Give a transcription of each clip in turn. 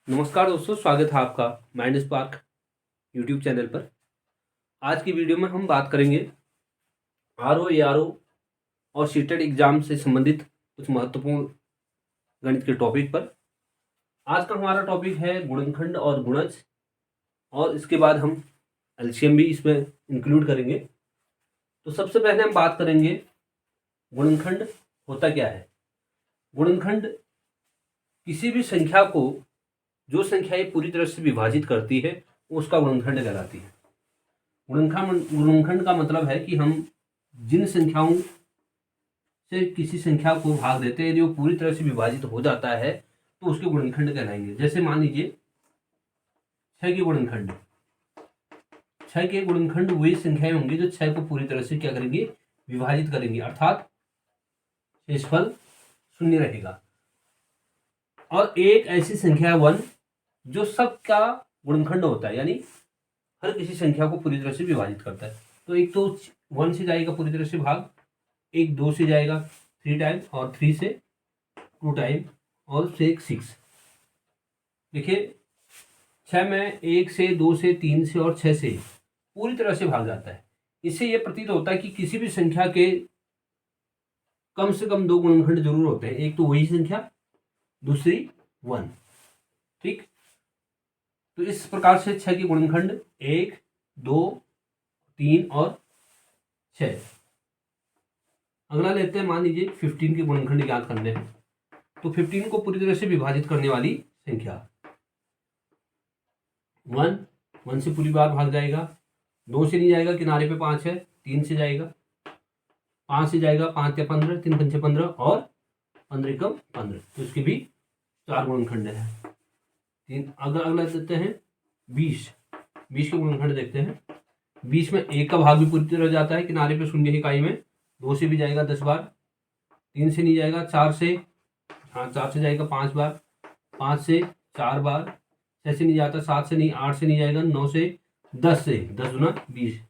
नमस्कार दोस्तों, स्वागत है आपका माइंड स्पार्क यूट्यूब चैनल पर। आज की वीडियो में हम बात करेंगे आरओ, एआरओ और सीटेट एग्जाम से संबंधित कुछ महत्वपूर्ण गणित के टॉपिक पर। आज का हमारा टॉपिक है गुणनखंड और गुणज, और इसके बाद हम एलसीएम भी इसमें इंक्लूड करेंगे। तो सबसे पहले हम बात करेंगे गुणनखंड होता क्या है। गुणनखंड किसी भी संख्या को, जो संख्या ये पूरी तरह से विभाजित करती है, उसका गुणनखंड कहलाती है। गुणनखंड का मतलब है कि हम जिन संख्याओं से किसी संख्या को भाग देते हैं, यदि वो पूरी तरह से विभाजित हो जाता है तो उसके गुणनखंड कहलाएंगे। जैसे मान लीजिए 6 के गुणनखंड, 6 के गुणनखंड वही संख्याएं होंगी जो 6 को पूरी तरह से क्या करेंगे, विभाजित करेंगे, अर्थात शेषफल 0 रहेगा। और एक ऐसी संख्या 1 जो सबका गुणनखंड होता है, यानी हर किसी संख्या को पूरी तरह से विभाजित करता है। तो एक तो 1 से जाएगा पूरी तरह से भाग, एक 2 से जाएगा 3 टाइम, और 3 से 2 टाइम, और से एक 6। देखिए 6 में 1 से, 2 से, 3 से और 6 से पूरी तरह से भाग जाता है। इससे यह प्रतीत होता है कि किसी भी संख्या के कम से कम 2 गुणनखंड जरूर होते हैं। एक तो वही संख्या, दूसरी 1। ठीक, तो इस प्रकार से 6 के गुणनखंड 1, 2, 3 और 6। अगला लेते हैं, मान लीजिए 15 के गुणनखंड ज्ञात करने हैं। तो 15 को पूरी तरह से विभाजित करने वाली संख्या 1 से पूरी बार भाग जाएगा, 2 से नहीं जाएगा, किनारे पे 5 है, 3 से जाएगा, 5 से जाएगा, 5 या 15, 3 पंचे 15 और 15 कम 15, तो इसके भी 4 गुणनखंड है। अगला देते हैं 20 के गुणनखंड देखते हैं। 20 में 1 का भाग भी पूरी तरह जाता है, किनारे पे शून्य इकाई में, 2 से भी जाएगा 10 बार, 3 से नहीं जाएगा, 4 से जाएगा 5 बार, 5 से 4 बार, 6 से नहीं जाता, 7 से नहीं, 8 से नहीं जाएगा, 9 से, 10 से, 10 गुना 20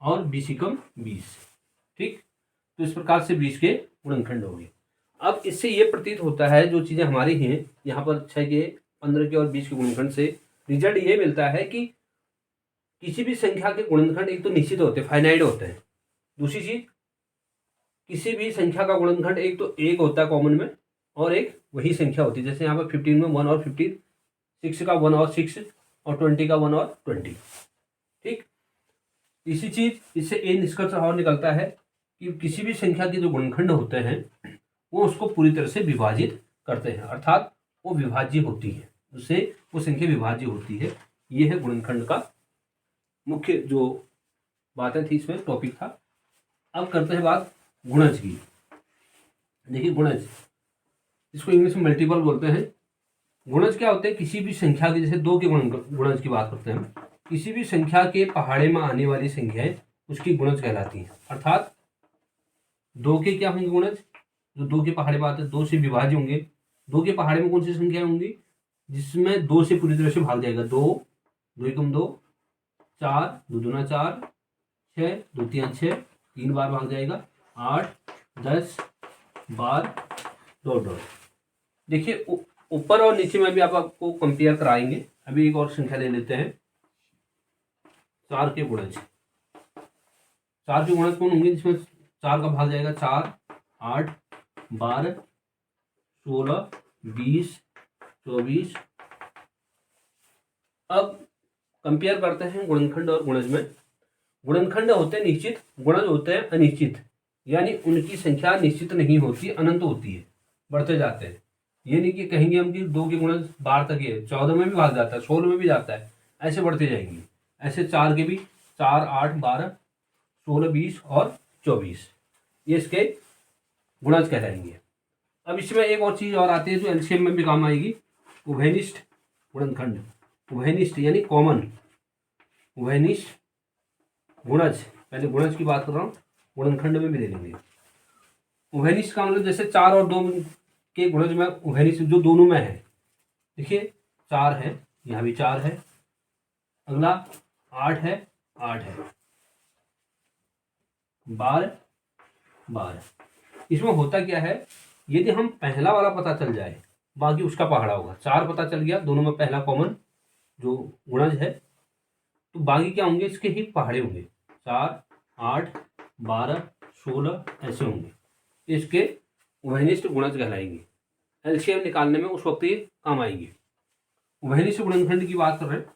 और 20 कम 20। ठीक, तो इस प्रकार से 20 के गुणनखंड हो गए। अब इससे ये प्रतीत होता है, जो चीजें हमारी हैं यहाँ पर 6 के, 15 के और 20 के गुणनखंड से रिजल्ट ये मिलता है कि किसी भी संख्या के गुणनखंड एक तो निश्चित होते हैं, फाइनाइट होते हैं। दूसरी चीज, किसी भी संख्या का गुणनखंड एक तो एक होता है कॉमन में, और एक वही संख्या होती है। जैसे यहाँ पर 15 में 1 और 15, 6 का 1 और 6, और 20 का 1 और 20। ठीक, इसी चीज इससे एक निष्कर्ष और निकलता है कि किसी भी संख्या के जो गुणनखंड होते हैं वो उसको पूरी तरह से विभाजित करते हैं, अर्थात वो विभाज्य होती है, उससे वो संख्या विभाज्य होती है। ये है गुणनखंड का मुख्य जो बातें थी, इसमें टॉपिक था। अब करते हैं बात गुणज की। देखिए गुणज, इसको इंग्लिश में मल्टीपल बोलते हैं। गुणज क्या होते हैं, किसी भी संख्या के, जैसे 2 के गुणज की बात करते हैं, किसी भी संख्या के पहाड़े में आने वाली संख्याएं उसकी गुणज कहलाती हैं। अर्थात 2 के क्या होंगे गुणज, जो 2 के पहाड़े में आते हैं, 2 से विभाज्य होंगे। 2 के पहाड़े में कौन सी संख्याएं होंगी, जिसमें 2 से पूरी तरह से भाग जाएगा। 2, 2 एकम 2, 4, 2 दूना 4, 6, 2 तिया 6, 3 बार भाग जाएगा, 8, 10, 12, डॉट डॉट। देखिए ऊपर और नीचे में भी आपको कंपेयर कराएंगे। अभी एक और संख्या ले लेते हैं, 4 के गुणज। 4 के गुणज कौन होंगे, जिसमें 4 का भाग जाएगा, 4, 8, 12, 16, 20, 24। अब कंपेयर करते हैं गुणनखंड और गुणज में। गुणनखंड होते हैं निश्चित, गुणज होते हैं अनिश्चित, यानी उनकी संख्या निश्चित नहीं होती, अनंत होती है, बढ़ते जाते हैं। ये नहीं कि कहेंगे हम कि 2 के गुणज 12 तक है, 14 में भी भाग जाता है, 16 में भी जाता है, ऐसे बढ़ते जाएंगे। ऐसे 4 के भी 4, 8, 12, 16, 20 और 24, ये इसके गुणज कहलाएंगे। अब इसमें एक और चीज और आती है जो एलसीएम में भी काम आएगी, उभयनिष्ठ गुणनखंड। उभयनिष्ठ यानी कॉमन, उभयनिष्ठ गुणज। पहले गुणज की बात कर रहा हूँ, गुणनखंड में भी ले लेंगे। उभयनिष्ठ का मतलब जैसे 4 और 2 के गुणज में उभयनिष्ठ जो दोनों में है। देखिए 4 है, यहाँ भी 4 है, अगला 8 है, 8 है, 12, 12। इसमें होता क्या है, यदि हम पहला वाला पता चल जाए बाकी उसका पहाड़ा होगा। 4 पता चल गया, दोनों में पहला कॉमन जो गुणज है, तो बाकी क्या होंगे, इसके ही पहाड़े होंगे। 4, 8, 12, 16 ऐसे होंगे, इसके उभयनिष्ठ गुणज कहलाएंगे। एलसीएम निकालने में उस वक्त ये काम आएंगे। उभयनिष्ठ गुणनखंड की बात कर रहे हैं,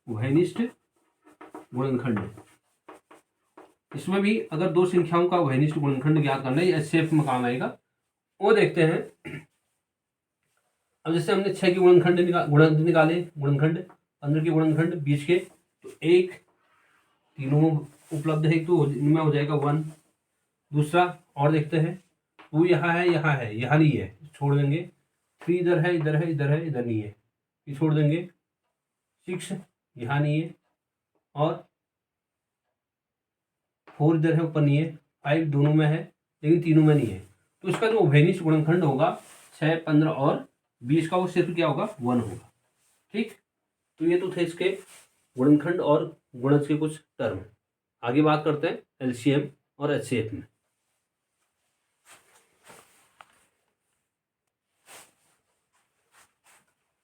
उभयनिष्ठ गुणनखंड, इसमें भी अगर दो संख्याओं का उभयनिष्ठ गुणनखंड ज्ञात करना है, एचसीएफ में काम आएगा। वो देखते हैं। अब जैसे हमने 6 के गुणनखंड निकाले, गुणनखंड 15 के गुणनखंड 20 के, तो 1 तीनों उपलब्ध है, तो इनमें हो जाएगा 1। दूसरा और देखते हैं, 2 यहाँ है, यहाँ है, यहाँ नहीं है, छोड़ देंगे। 3 इधर है, इधर है, इधर है, इधर नहीं है, ये छोड़ देंगे। 6 यहाँ नहीं है, और 4 इधर है, ऊपर नहीं है। 5 दोनों में है, लेकिन तीनों में नहीं है। तो इसका जो उभयनिष्ठ गुणनखंड होगा 6, 15 और 20 का, वो सिर्फ क्या होगा, 1 होगा। ठीक, तो ये तो थे इसके गुणनखंड और गुणज के कुछ टर्म। आगे बात करते हैं एलसीएम और एचसीएफ में।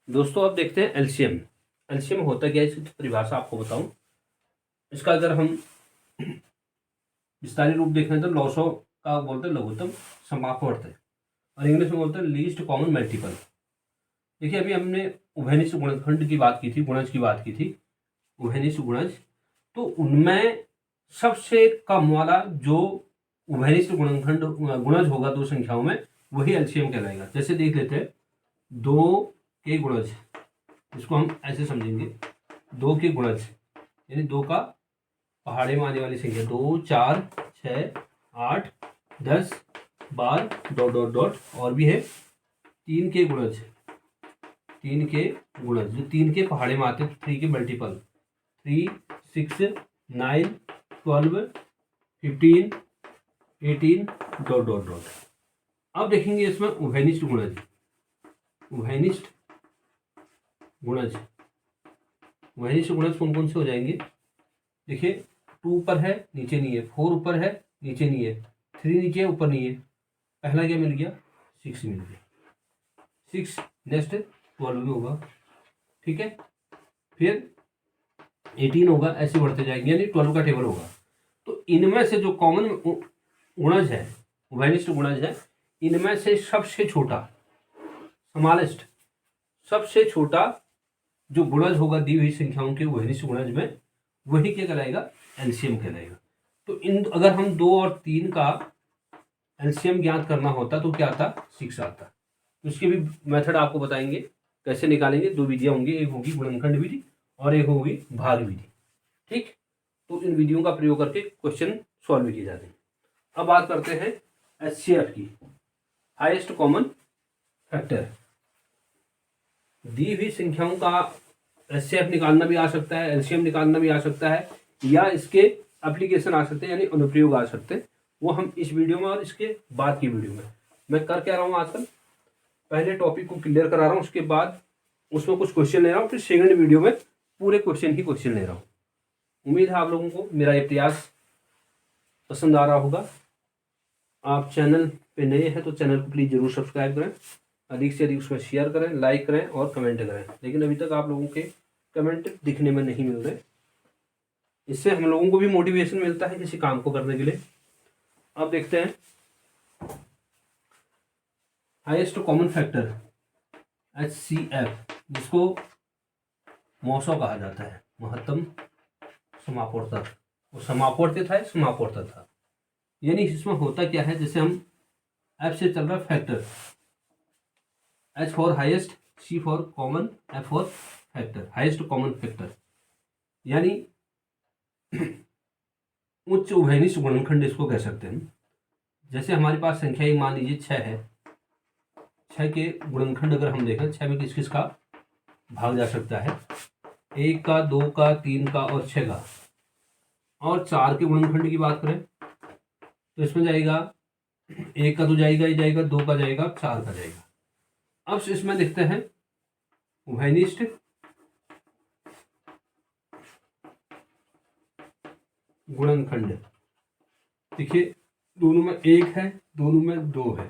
दोस्तों अब देखते हैं एलसीएम। एलसीएम होता क्या है, इसकी परिभाषा आपको बताऊं। इसका अगर हम विस्तारित रूप देखें तो लॉसो का बोलते हैं लघुत्तम समापवर्त है, और इंग्लिश में बोलते हैं लीस्ट कॉमन मल्टीपल। देखिए अभी हमने उभयनिष्ठ गुणनखंड की बात की थी, गुणज की बात की थी, उभयनिष्ठ गुणज, तो उनमें सबसे कम वाला जो उभयनिष्ठ गुणनखंड गुणज होगा दो संख्याओं में, वही एलसीएम कहलाएगा। जैसे देख लेते हैं, 2 के गुणज, इसको हम ऐसे समझेंगे, 2 के गुणज यानी 2 का पहाड़े में आने वाली संख्या, 2, 4, 6, 8, 10, 12 डॉट डॉट डॉट, और भी है 3 के गुणज, 3 के गुणज जो 3 के पहाड़े में आते हैं, 3 के मल्टीपल, 3, 6, 9, 12, 15, 18 डॉट डॉट डॉट। अब देखेंगे इसमें उभयनिष्ठ गुणज, उभयनिष्ठ गुणज, उभयनिष्ठ गुणज कौन कौन से हो जाएंगे। देखिए 2 ऊपर है, नीचे नहीं है, 4 ऊपर है, नीचे नहीं है, 3 नीचे है, ऊपर नहीं है। पहला क्या मिल गया, 6 मिल गया, 6 नेक्स्ट 12 भी होगा, ठीक है, फिर 18 होगा, ऐसे बढ़ते जाएंगे, यानी 12 का टेबल होगा। तो इनमें से जो कॉमन गुणज है, उभयनिष्ठ गुणज है, इनमें से सबसे छोटा, स्मॉलेस्ट, सबसे छोटा जो गुणज होगा दी हुई संख्याओं के उभयनिष्ठ गुणज में, वही क्या कहलाएगा, एलसीएम कहलाएगा। तो इन अगर हम 2 और 3 का एलसीएम ज्ञात करना होता तो क्या आता, 6 आता। तो इसके भी मेथड आपको बताएंगे कैसे निकालेंगे। 2 विधियां होंगी, एक होगी गुणनखंड विधि और एक होगी भाग विधि। ठीक, तो इन विधियों का प्रयोग करके क्वेश्चन सॉल्व किए जाते हैं। अब बात करते हैं एचसीएफ की, हाईएस्ट कॉमन फैक्टर। दी हुई संख्याओं का एचसीएफ निकालना भी आ सकता है, एलसीएम निकालना भी आ सकता है, या इसके एप्लीकेशन आ सकते हैं, यानी अनुप्रयोग आ सकते हैं। वो हम इस वीडियो में और इसके बाद की वीडियो में मैं कर क्या रहा हूँ, आजकल पहले टॉपिक को क्लियर करा रहा हूँ, उसके बाद उसमें कुछ क्वेश्चन ले रहा हूँ, फिर सेकंड वीडियो में पूरे क्वेश्चन ही क्वेश्चन ले रहा हूँ। उम्मीद है आप लोगों को मेरा ये प्रयास पसंद आ रहा होगा। आप चैनल पे नए हैं तो चैनल को प्लीज़ जरूर सब्सक्राइब करें, अधिक से अधिक उसमें शेयर करें, लाइक करें और कमेंट करें। लेकिन अभी तक आप लोगों के कमेंट दिखने में नहीं मिल रहे, इससे हम लोगों को भी मोटिवेशन मिलता है किसी काम को करने के लिए। अब देखते हैं हाईएस्ट कॉमन फैक्टर एचसीएफ, जिसको मौसो कहा जाता है, महत्तम समापवर्तक। वो समापवर्तित है, समापवर्तक था, यानी इसमें होता क्या है, जैसे हम एफ से चल रहा factor, H for highest, C for common, F for factor, highest common factor, यानी उच्च उभयनिष्ठ गुणनखंड इसको कह सकते हैं। जैसे हमारे पास संख्या एक मान लीजिए 6 है, 6 के गुणनखंड अगर हम देखें, 6 में किस किस का भाग जा सकता है, 1 का, 2 का, 3 का और 6 का। और 4 के गुणनखंड की बात करें तो इसमें जाएगा 1 का तो जाएगा ही जाएगा, 2 का जाएगा, 4 का जाएगा। अब इसमें देखते हैं उभयनिष्ठ गुणनखंड। देखिए दोनों में 1 है, दोनों में 2 है,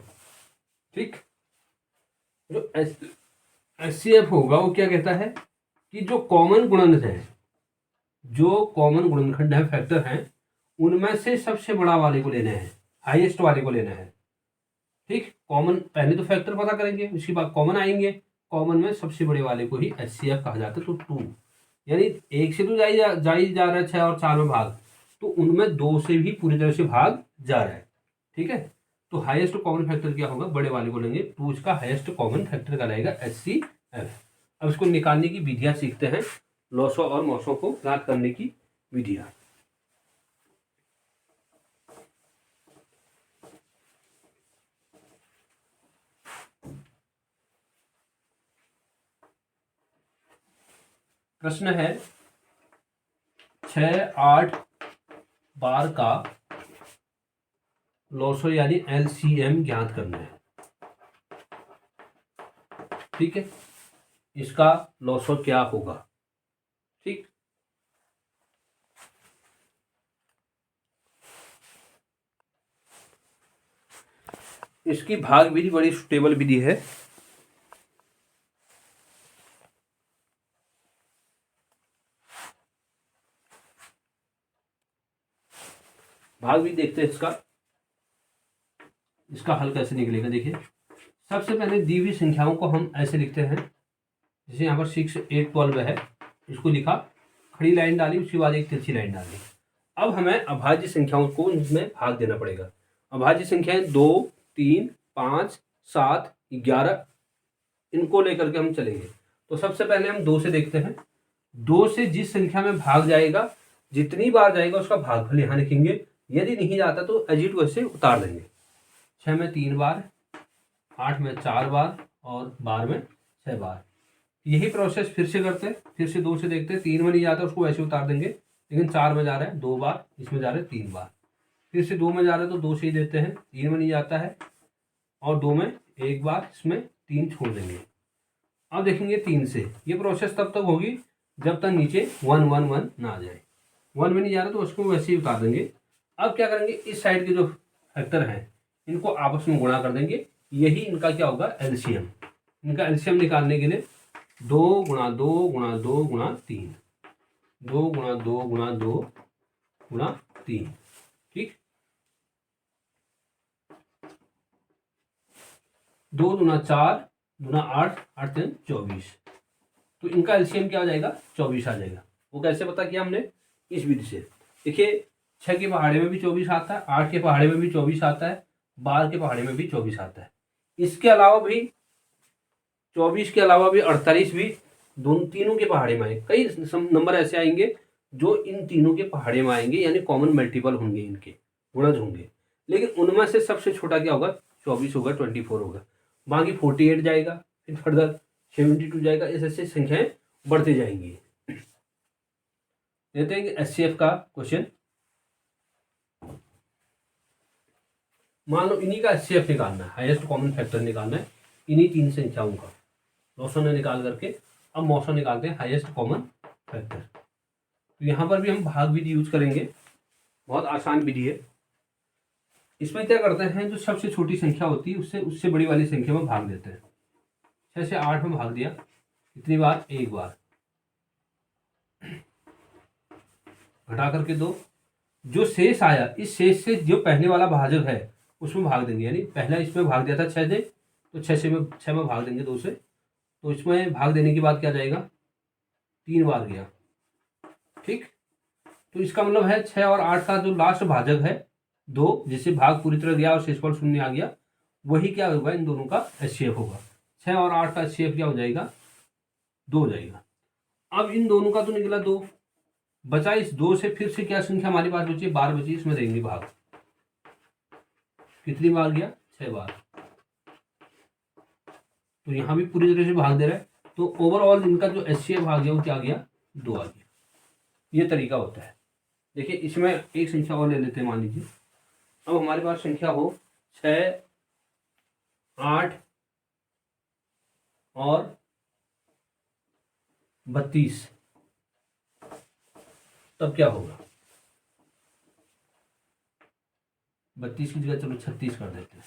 ठीक। जो HCF होगा वो क्या कहता है कि जो कॉमन गुणन है, जो कॉमन गुणनखंड है, फैक्टर हैं, उनमें से सबसे बड़ा वाले को लेना है, हाईएस्ट वाले को लेना है। ठीक, कॉमन पहले तो फैक्टर पता करेंगे, उसके बाद कॉमन आएंगे, कॉमन में सबसे बड़े वाले को ही HCF कहा जाता है। तो 2 यानी 1 से तो जा ही जा रहा है 6 और 4 में भाग, तो उनमें 2 से भी पूरी तरह से भाग जा रहा है। ठीक है, तो हाईएस्ट कॉमन फैक्टर क्या होगा, बड़े वाले को लेंगे, 2 इसका हाईएस्ट कॉमन फैक्टर कहलाएगा HCF। अब इसको निकालने की विधियां सीखते हैं, लॉसो और मॉसो को ज्ञात करने की विधियां। प्रश्न है 6, 8 बार का लॉसो यानी LCM ज्ञात करना है। ठीक है, इसका लॉसो क्या होगा। ठीक, इसकी भाग विधि बड़ी सुटेबल विधि है। भाग भी देखते हैं इसका हल कैसे निकलेगा। देखिए, सबसे पहले दी हुई संख्याओं को हम ऐसे लिखते हैं, जैसे यहाँ पर 6, 8, 12 है, इसको लिखा, खड़ी लाइन डाली, उसके बाद एक तिरछी लाइन डाली। अब हमें अभाज्य संख्याओं को इसमें भाग देना पड़ेगा। अभाज्य संख्याएं 2, 3, 5, 7, 11, इनको लेकर के हम चलेंगे। तो सबसे पहले हम 2 से देखते हैं। 2 से जिस संख्या में भाग जाएगा, जितनी बार जाएगा उसका भागफल यहाँ लिखेंगे, यदि नहीं जाता तो एजिट वैसे उतार देंगे। 6 में 3 बार, 8 में 4 बार और 12 में 6 बार। यही प्रोसेस फिर से करते हैं, फिर से 2 से देखते हैं, 3 में नहीं जाता उसको वैसे उतार देंगे, लेकिन 4 में जा रहा है 2 बार, इसमें जा रहा है 3 बार। फिर से 2 में जा रहा है तो 2 से ही देते हैं, 3 में नहीं जाता है और 2 में 1 बार, इसमें 3 छोड़ देंगे। अब देखेंगे 3 से, ये प्रोसेस तब तक होगी जब तक नीचे 1 1 1 ना आ जाए। 1 में नहीं जा रहा तो उसको वैसे ही उतार देंगे। अब क्या करेंगे, इस साइड के जो फैक्टर हैं इनको आपस में गुणा कर देंगे, यही इनका क्या होगा, एलसीएम। इनका एलसीएम निकालने के लिए 2 गुणा 2 गुणा 2 गुणा 3, 2 गुणा 2 गुणा 2 गुणा 3। ठीक, 2 दूना 4 दूना 8, 8 3 24। तो इनका एलसीएम क्या हो जाएगा, 24 आ जाएगा। वो कैसे पता किया हमने, इस विधि से। देखिए, 6 के पहाड़े में भी 24 आता है, 8 के पहाड़े में भी 24 आता है, 12 के पहाड़े में भी 24 आता है। इसके अलावा भी 24 के अलावा भी 48 भी दोनों तीनों के पहाड़े में आए। कई नंबर ऐसे आएंगे जो इन तीनों के पहाड़े में आएंगे, यानी कॉमन मल्टीपल होंगे, इनके गुणज होंगे। लेकिन उनमें से सबसे छोटा क्या होगा, 24 होगा, 24 होगा। बाकी 48 जाएगा, फिर फर्दर 72 जाएगा, ऐसे संख्याएं बढ़ते जाएंगी। देखते हैं HCF का क्वेश्चन। मान लो इन्हीं का HCF निकालना है, हाईएस्ट कॉमन फैक्टर निकालना है, इन्हीं 3 संख्याओं का लॉसो ने निकाल करके। अब मॉसो निकालते हैं हाईएस्ट कॉमन फैक्टर। तो यहाँ पर भी हम भाग विधि यूज करेंगे, बहुत आसान विधि है। इसमें क्या करते हैं, जो सबसे छोटी संख्या होती है उससे बड़ी वाली संख्या में भाग देते हैं। 6 से 8 में भाग दिया, कितनी बार, 1 बार, घटा करके 2। जो शेष आया, इस शेष से जो पहले वाला भाजक है उसमें भाग देंगे, यानी पहला इसमें भाग दिया था 6 से, तो 6 में भाग देंगे 2 से, तो इसमें भाग देने के बाद क्या जाएगा, 3 बार गया। ठीक, तो इसका मतलब है 6 और 8 का जो लास्ट भाजक है 2, जिससे भाग पूरी तरह गया और शेषफल 0 आ गया, वही क्या होगा, इन दोनों का HCF होगा। 6 और 8 का HCF क्या हो जाएगा, 2 हो जाएगा। अब इन दोनों का तो निकला 2, बचा इस 2 से फिर से क्या संख्या हमारे पास बची, 12 बची, इसमें देंगे भाग। कितनी बार गया, 6 बार, तो यहां भी पूरी तरह से भाग दे रहा है, तो ओवरऑल इनका जो HCF भाग गया वो क्या गया, 2 आ गया। ये तरीका होता है। देखिए, इसमें एक संख्या और ले लेते हैं, मान लीजिए अब हमारे पास संख्या हो 6, 8 और 32, तब क्या होगा, 32 की जगह चलो 36 कर देते हैं,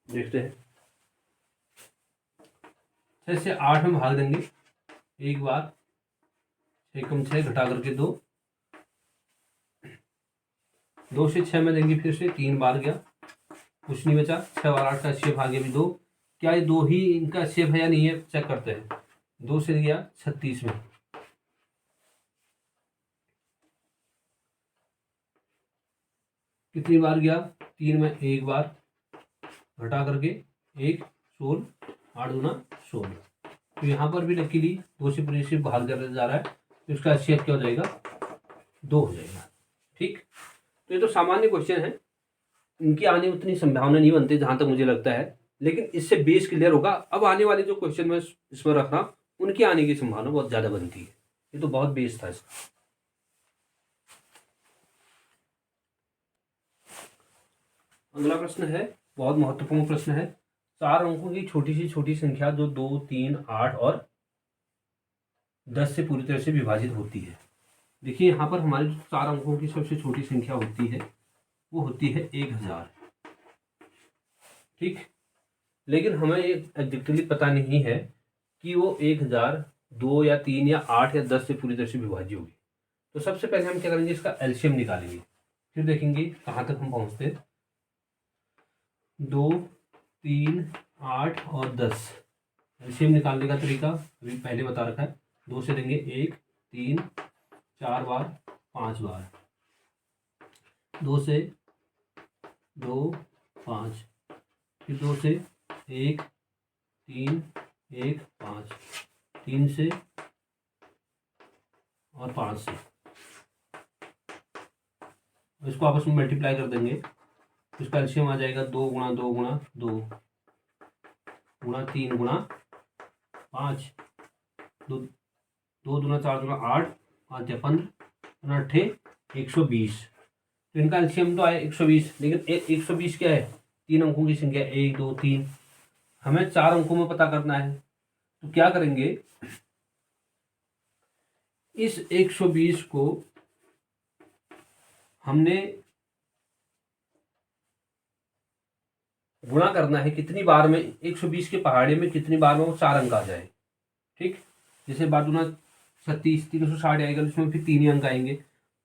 देखते हैं। 6 से 8 में भाग देंगे एक बार, 6 कम 6 घटा करके 2, 2 से 6 में देंगे फिर से 3 बार गया, कुछ नहीं बचा। 6 और 8 का शेप भागे भी 2, क्या ये 2 ही इनका शेप है या नहीं है चेक करते हैं। 2 से गया 36 में, कितनी बार गया 3 में एक बार, घटा करके 1 16, 8 दूना 16। तो यहाँ पर भी लकीली 2 से पूरी शेप भाग जा रहा है, तो इसका शेप क्या हो जाएगा 2 हो जाएगा। ठीक, तो ये तो सामान्य क्वेश्चन है, इनकी आने उतनी संभावना नहीं बनती जहां तक मुझे लगता है, लेकिन इससे बेस क्लियर होगा। अब आने वाले जो क्वेश्चन मैं इसमें रख रहा हूं उनकी आने की संभावना बहुत ज्यादा बनती है। ये तो बहुत बेस था इसका। अगला प्रश्न है, बहुत महत्वपूर्ण प्रश्न है। 4 अंकों की छोटी सी छोटी संख्या जो 2 3 8 और 10 से पूरी तरह से विभाजित होती है। देखिए यहाँ पर हमारी जो 4 अंकों की सबसे छोटी संख्या होती है वो होती है 1000। ठीक, लेकिन हमें ये एग्जैक्टली पता नहीं है कि वो 1000 2 या 3 या 8 या 10 से पूरी तरह से विभाज्य होगी। तो सबसे पहले हम क्या करेंगे, इसका एलसीएम निकालेंगे, फिर देखेंगे कहाँ तक हम पहुँचते हैं। 2 3 8 और 10 एलसीएम निकालने का तरीका अभी पहले बता रखा है। 2 से देंगे 1 3 4 बार 5 बार, 2 से 2 5, फिर 2 से 1 3 1 5, 3 से और 5 से, इसको आपस में मल्टीप्लाई कर देंगे। इसका एलसीएम आ जाएगा 2 गुणा 2 गुणा 2 गुणा 3 गुणा 5, 2 दूना 4 दूना 8, 5 या 15, 8 120। तो इनका एलसीएम तो आया 120, लेकिन 120 क्या है, 3 अंकों की संख्या 1 2 3, हमें 4 अंकों में पता करना है। तो क्या करेंगे, इस 120 को हमने गुणा करना है कितनी बार में, 120 के पहाड़े में कितनी बार में वो 4 अंक आ जाए। ठीक, जैसे बार दूना 36 360 आएगा, इसमें फिर 3 ही अंक आएंगे।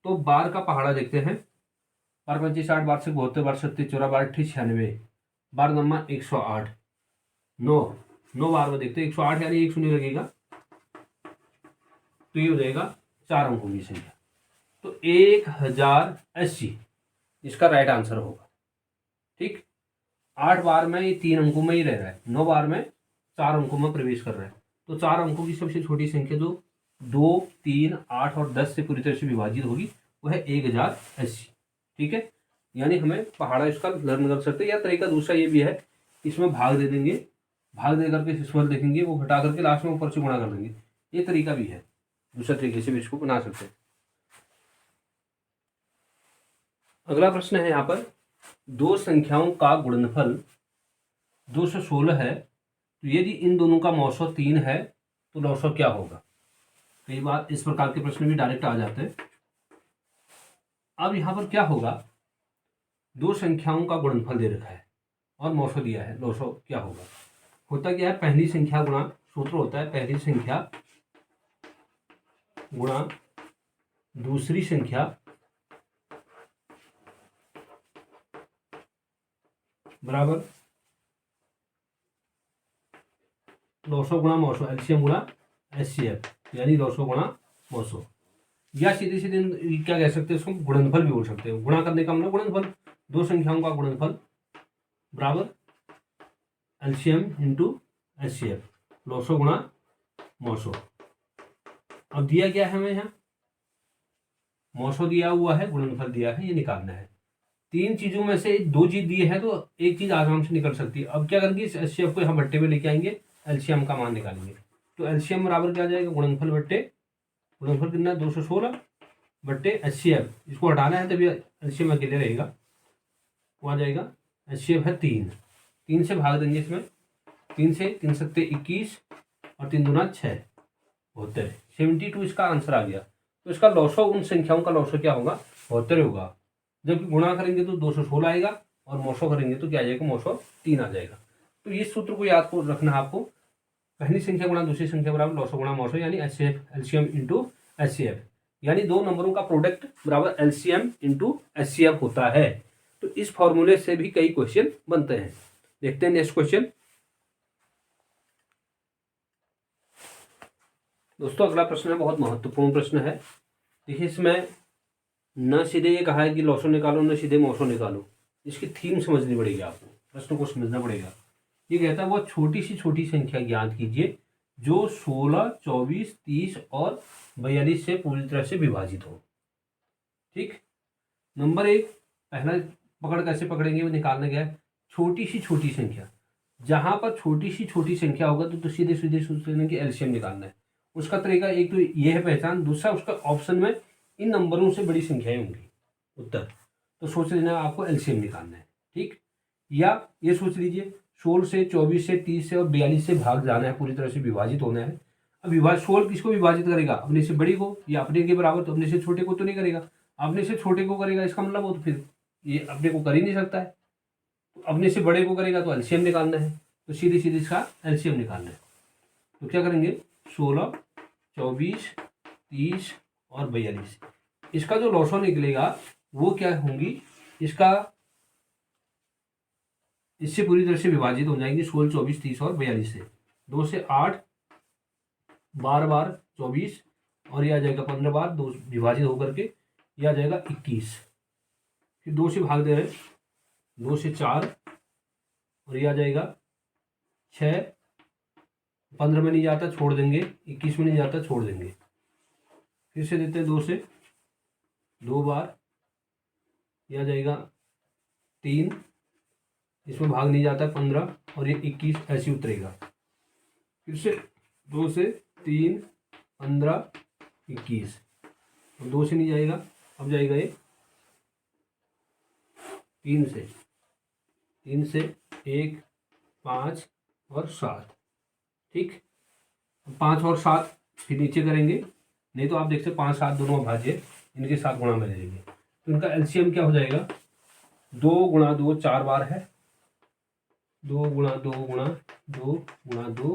तो बार का पहाड़ा देखते हैं, बार 25 60, बार से 72, बार 37 14, बार 38 96, बार नंबर 108, 9 बार में देखते हैं 108 यानी 1 शून्य लगेगा, तो ये हो जाएगा 4 अंकों की संख्या। तो 1080 इसका राइट आंसर होगा। ठीक, 8 बार में ये 3 अंकों में ही रह रहा है, 9 बार में 4 अंकों में प्रवेश कर रहा है। तो 4 अंकों की सबसे छोटी संख्या जो 2 3 8 और 10 से पूरी तरह से विभाजित होगी वो है 1080। ठीक है, यानी हमें पहाड़ा इसका लर्न कर सकते हैं। या तरीका दूसरा ये भी है, इसमें भाग दे देंगे, भाग दे करके सिस्वल देखेंगे, वो घटा करके लास्ट में ऊपर से गुणा कर देंगे। ये तरीका भी है, दूसरा तरीके से भी इसको बना सकते हैं। अगला प्रश्न है यहाँ पर, 2 संख्याओं का गुणनफल 216 है, तो यदि इन दोनों का मौसो 3 है तो लौसो क्या होगा। कई बार इस प्रकार के प्रश्न भी डायरेक्ट आ जाते हैं। अब यहाँ पर क्या होगा, 2 संख्याओं का गुणनफल दे रखा है और मौसो दिया है, लौसो क्या होगा। होता क्या है, पहली संख्या गुणा, सूत्र होता है पहली संख्या गुणा दूसरी संख्या बराबर लौसो गुणा मौसो, एलसीएम गुणा एचसीएफ, यानी लौसो गुणा मौसो। या सीधे सीधे क्या कह सकते हैं, इसको गुणनफल भी बोल सकते हैं। गुणा करने का मतलब गुणनफल, 2 संख्याओं का गुणनफल बराबर एलसीएम इंटू एचसीएफ, लौसो गुणा मौसो। अब दिया क्या है हमें, यहाँ मौसो दिया हुआ है, गुणनफल दिया है, ये निकालना है। 3 चीजों में से 2 चीज दिए हैं तो एक चीज आराम से निकल सकती है। अब क्या करेंगे, इस एचसीएफ को यहाँ बट्टे में लेके आएंगे, एलसीएम का मान निकालेंगे। तो एलसीएम बराबर क्या आ जाएगा, गुणनफल बट्टे, गुणनफल कितना है 216 बट्टे एचसीएफ, इसको हटाना है तभी एलसीएम अकेले रहेगा, वो आ जाएगा एचसीएफ है 3 से भाग देंगे इसमें, 3 से 3 सत्ते 21 और 3 दूना 6 72, 72 इसका आंसर आ गया। तो इसका लौसो, उन संख्याओं का लौसो क्या होगा, 72 होगा। जब गुणा करेंगे तो 216 आएगा और मौसो करेंगे तो क्या आ जाएगा, मौसो 3 आ जाएगा। तो इस सूत्र को याद को रखना है आपको, पहली संख्या गुणा दूसरी संख्या बराबर लॉसो गुणा मॉसो, यानी HCF एलसीएम इंटू HCF, यानी दो नंबरों का प्रोडक्ट बराबर एलसीएम इंटू HCF होता है। तो इस फॉर्मूले से भी कई क्वेश्चन बनते हैं। देखते हैं नेक्स्ट क्वेश्चन। दोस्तों अगला प्रश्न है, बहुत महत्वपूर्ण प्रश्न है। देखिए इसमें न सीधे ये कहा है कि लॉसो निकालो, न सीधे मॉसो निकालो। इसकी थीम समझनी पड़ेगी, आपको प्रश्न को समझना पड़ेगा। ये कहता है वो छोटी छोटी संख्या ज्ञात कीजिए जो 16, 24, 30 और 42 से पूरी तरह से विभाजित हो। ठीक, नंबर 1 पहला पकड़ कैसे पकड़ेंगे, वो निकालने गया है छोटी संख्या। जहां पर छोटी संख्या होगा तो सीधे सोचने की एलसीएम निकालना है। उसका तरीका एक तो ये है पहचान, दूसरा उसका ऑप्शन में इन नंबरों से बड़ी संख्याएं होंगी उत्तर, तो सोच लेना आपको एलसीएम निकालना है। ठीक, या ये सोच लीजिए 16 से, 24 से, 30 से और 42 से भाग जाना है, पूरी तरह से विभाजित होना है। अब 16 किसको विभाजित करेगा, अपने से बड़ी को, या अपने के बराबर, तो अपने से छोटे को तो नहीं करेगा, अपने से छोटे को करेगा। इसका मतलब वो तो फिर ये अपने को कर ही नहीं सकता है। तो अपने से बड़े को करेगा तो एलसीएम निकालना है, तो सीधे इसका एलसीएम निकालना है। तो क्या करेंगे 16, 24, 30 और 42, इसका जो लॉसो निकलेगा वो क्या होंगी, इससे पूरी तरह से विभाजित हो जाएंगे 16, 24, 30 और 42 से। 2 से 8, 12 बार 24 और यह आ जाएगा 15 बार, 2 विभाजित होकर के यह आ जाएगा 21। फिर 2 से भाग दे रहे, 2 से 4 और यह आ जाएगा 6, 15 में नहीं जाता छोड़ देंगे, 21 में नहीं जाता छोड़ देंगे। फिर से देते हैं 2 से 2 बार, यह आ जाएगा 3, इसमें भाग नहीं जाता 15 और ये 21 ऐसे उतरेगा। फिर से 2 से 3, 15, 21, 2 से नहीं जाएगा, अब जाएगा ये 3 से 1, 5 और 7। ठीक, 5 और 7 फिर नीचे करेंगे, नहीं तो आप देखते 5, 7 दोनों भाज्य इनके साथ गुणा में ले लेंगे, तो इनका एलसीएम क्या हो जाएगा 2 गुणा 2 4 बार है, 2 गुणा 2 गुणा 2 गुणा 2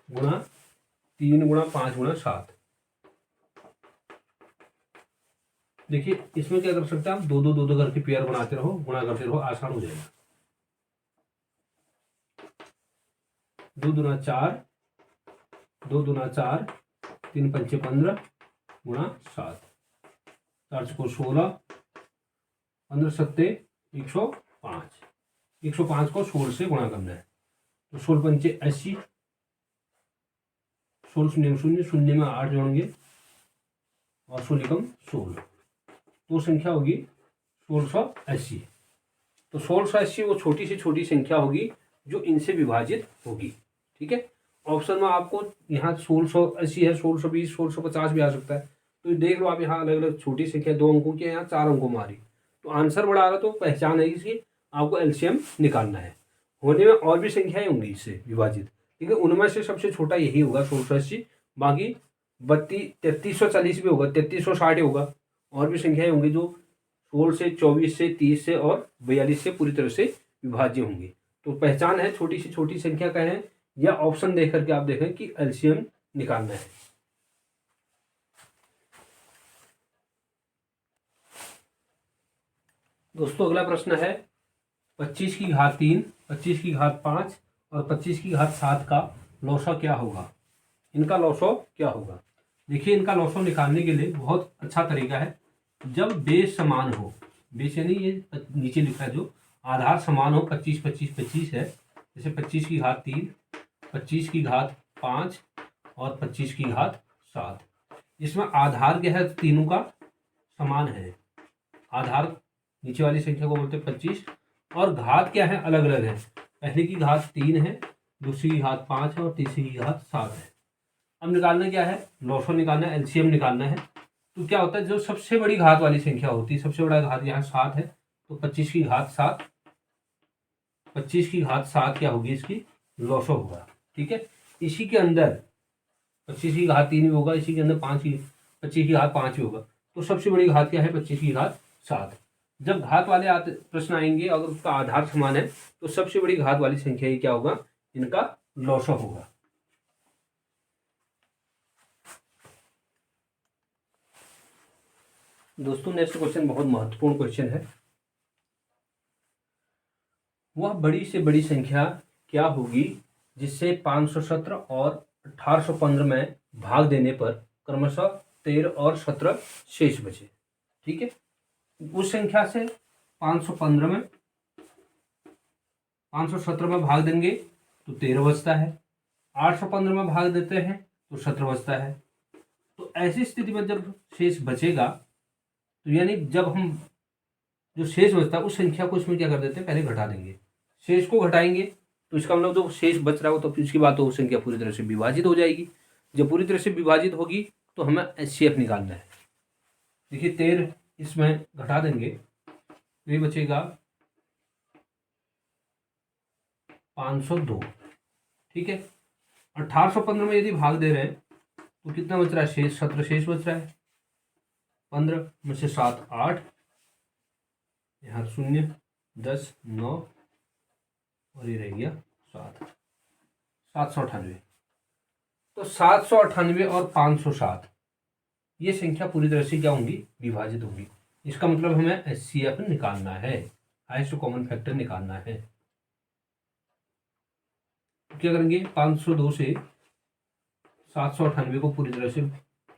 गुणा 3 गुणा 5 गुणा 7। देखिए इसमें क्या कर सकते हैं आप, 2 करके पेयर बनाते रहो, गुणा करते रहो, आसान हो जाएगा। 2 दूना 4, 2 दूना 4, 3 पंचे 15 गुणा 7, 4 को 16, 15 सत्ते 105, 105 को 16 से गुणा करना है, तो 16 पंचे 80, 16 शून्य शून्य, शून्य में 8 जोड़ेंगे और 16 कम 16, तो संख्या होगी 1680। तो 1680 वो छोटी से छोटी संख्या होगी जो इनसे विभाजित होगी। ठीक है, ऑप्शन में आपको यहाँ 1680 है, 1620, 1650 भी आ सकता है, तो देख लो आप यहाँ अलग अलग छोटी संख्या 2 अंकों की, यहाँ 4 अंकों में आ रही, तो आंसर बड़ा आ रहा, तो पहचान है इसकी, आपको एलसीएम निकालना है। होने में और भी संख्याएं होंगी इससे विभाजित, ठीक है, उनमें से सबसे छोटा यही होगा 1680, बाकी 3340 भी होगा, 3360 होगा, और भी संख्याएं होंगी जो 16 से, 24 से, 30 से और 42 से पूरी तरह से विभाज्य होंगी। तो पहचान है छोटी से छोटी संख्या का है, या ऑप्शन देख करके आप देखें कि एलसीएम निकालना है। दोस्तों अगला प्रश्न है 25 की घात 3, 25 की घात 5 और 25 की घात 7 का लौसा क्या होगा। इनका लौसो क्या होगा। देखिए इनका लौसो निकालने के लिए बहुत अच्छा तरीका है, जब बेस समान हो, बेस यानी ये नीचे लिखा है जो आधार समान हो, 25 25 25 है, जैसे 25 की घात 3, 25 की घात 5 और 25 की घात 7। इसमें आधार क्या है, तीनों का समान है, आधार नीचे वाली संख्या को बोलते हैं 25, और घात क्या है, अलग अलग है, पहले की घात 3 है, दूसरी की घात 5 है और तीसरी की घात 7 है। अब निकालना क्या है, लौसो निकालना है, एलसीएम निकालना है। तो क्या होता है, जो सबसे बड़ी घात वाली संख्या होती है, सबसे बड़ा घात यहाँ 7 है, तो 25 की घात 7, 25 की घात 7 क्या होगी, इसकी लौसो होगा। ठीक है, इसी के अंदर 25 की घात 3 भी होगा, इसी के अंदर 25 की घात 5 भी होगा, तो सबसे बड़ी घात क्या है, 25 की घात 7। जब घात वाले प्रश्न आएंगे अगर उसका आधार समान है, तो सबसे बड़ी घात वाली संख्या ही क्या होगा, इनका लौसो होगा। दोस्तों नेक्स्ट क्वेश्चन बहुत महत्वपूर्ण क्वेश्चन है। वह बड़ी से बड़ी संख्या क्या होगी जिससे 517 और 1815 में भाग देने पर क्रमशः 13 और 17 शेष बचे। ठीक है, उस संख्या से 515 में 517 में भाग देंगे तो 13 बचता है, 815 में भाग देते हैं तो 17 बचता है। तो ऐसी स्थिति में जब शेष बचेगा तो यानी जब हम जो शेष बचता है उस संख्या को इसमें क्या कर देते हैं, पहले घटा देंगे। शेष को घटाएंगे तो इसका मतलब जो शेष बच रहा हो तो फिर उसके बाद तो वो संख्या पूरी तरह से विभाजित हो जाएगी। जब पूरी तरह से विभाजित होगी तो हमें HCF निकालना है। देखिए 13 इसमें घटा देंगे तो ये बचेगा 502। ठीक है, 1815 में यदि भाग दे रहे हैं तो कितना बच रहा है, शेष 17 शेष बच रहा है। 15 में से 7 8, यहाँ 0 10 9 और ये रह गया 7, 798। तो 798 और 507 ये संख्या पूरी तरह से क्या होंगी, विभाजित होंगी। इसका मतलब हमें HCF निकालना है, हाईएस्ट कॉमन फैक्टर निकालना है। तो क्या करेंगे, 502 से 798 को पूरी तरह से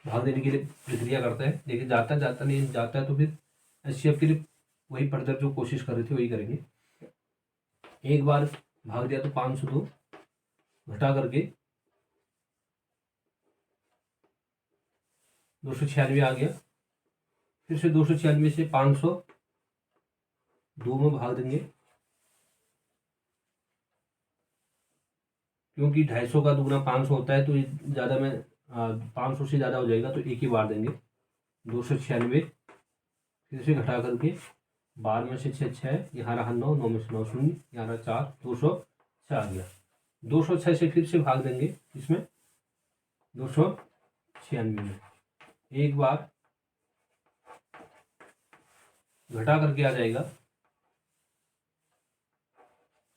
भाग देने के लिए प्रक्रिया करते हैं। देखिए जाता नहीं जाता है तो फिर HCF के लिए वही फर्दर जो कोशिश कर रहे थे वही करेंगे। एक बार भाग दिया तो 502 घटा करके 296 आ गया। फिर से 296 से 502 में भाग देंगे, क्योंकि 250 का दुगना 500 होता है तो ज़्यादा में 500 से ज़्यादा हो जाएगा तो एक ही बार देंगे। 296 फिर से घटा करके 12 में से 6 6, यहाँ रहा 9, 9 में से 9 0, यहाँ रहा 4, 206 आ गया। 206 से फिर से भाग देंगे इसमें 296 में, एक बार घटा करके आ जाएगा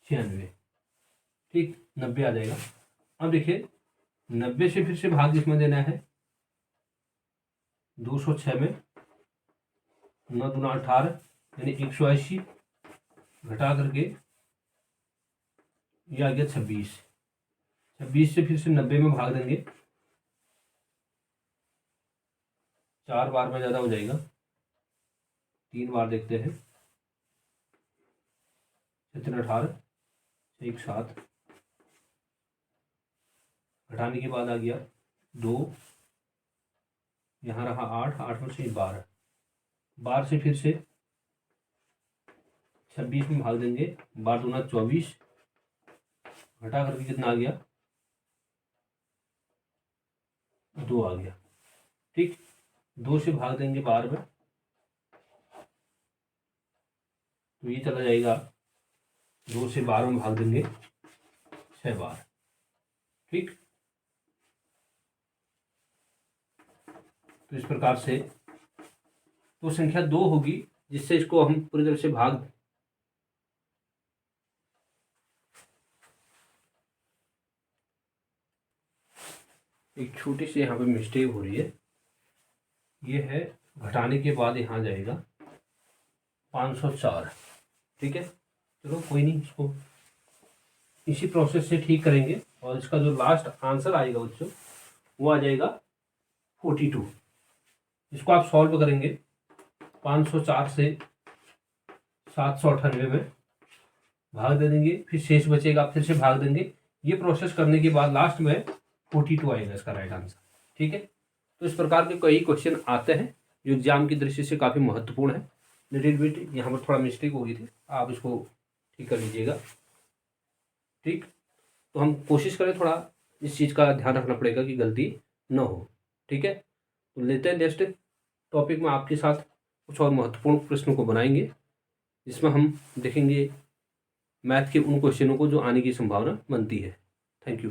96। ठीक, 90 आ जाएगा। अब देखिए 90 से फिर से भाग जिसमें देना है 206 में, 9 दूना 18 यानी 180 घटा करके ये आ गया 26। 26 से फिर से 90 में भाग देंगे, 4 बार में ज़्यादा हो जाएगा, 3 बार देखते हैं। 17 18 1 7 घटाने के बाद आ गया 2, यहाँ रहा 8, 8 में से 12, 12 से फिर से 26 में भाग देंगे, 12 दूना 24 घटा करके कितना आ गया, 2 आ गया। ठीक, 2 से भाग देंगे 12 में तो ये चला जाएगा, 2 से 12 में भाग देंगे 6 बार। ठीक, तो इस प्रकार से तो संख्या 2 होगी जिससे इसको हम पूरी तरह से भाग एक छोटी सी यहाँ पे मिस्टेक हो रही है, ये है घटाने के बाद यहाँ जाएगा 504। ठीक है, चलो कोई नहीं, इसको इसी प्रोसेस से ठीक करेंगे और इसका जो लास्ट आंसर आएगा बच्चों वो आ जाएगा 42। इसको आप सॉल्व करेंगे, 504 से 798 में भाग दे देंगे, फिर शेष बचेगा, फिर से भाग देंगे। ये प्रोसेस करने के बाद लास्ट में 42 आएगा इसका राइट आंसर। ठीक है, तो इस प्रकार के कई क्वेश्चन आते हैं जो एग्जाम की दृष्टि से काफ़ी महत्वपूर्ण है। लिटिल बिट यहाँ पर थोड़ा मिस्टेक हो गई थी, आप इसको ठीक कर लीजिएगा। ठीक, तो हम कोशिश करें थोड़ा इस चीज़ का ध्यान रखना पड़ेगा कि गलती न हो। ठीक है, तो लेते हैं नेक्स्ट टॉपिक में आपके साथ कुछ और महत्वपूर्ण प्रश्नों को बनाएंगे जिसमें हम देखेंगे मैथ के उन क्वेश्चनों को जो आने की संभावना बनती है। Thank you.